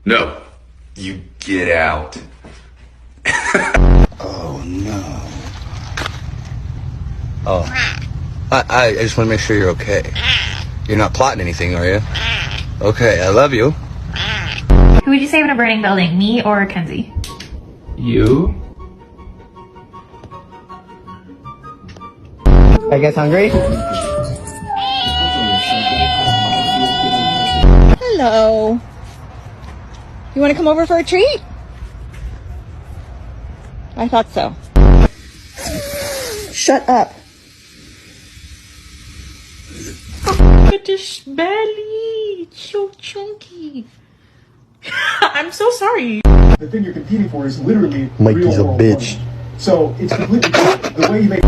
No, you get out. Oh no. Oh. I just want to make sure you're okay. You're not plotting anything, are you? Okay, I love you. Who would you save in a burning building, me or Kenzie? You? I guess hungry? Hello. You want to come over for a treat? I thought so. Shut up. Look at this belly. It's so chunky. I'm so sorry. The thing you're competing for is literally Mikey's real a world bitch. money. So it's completely the way you make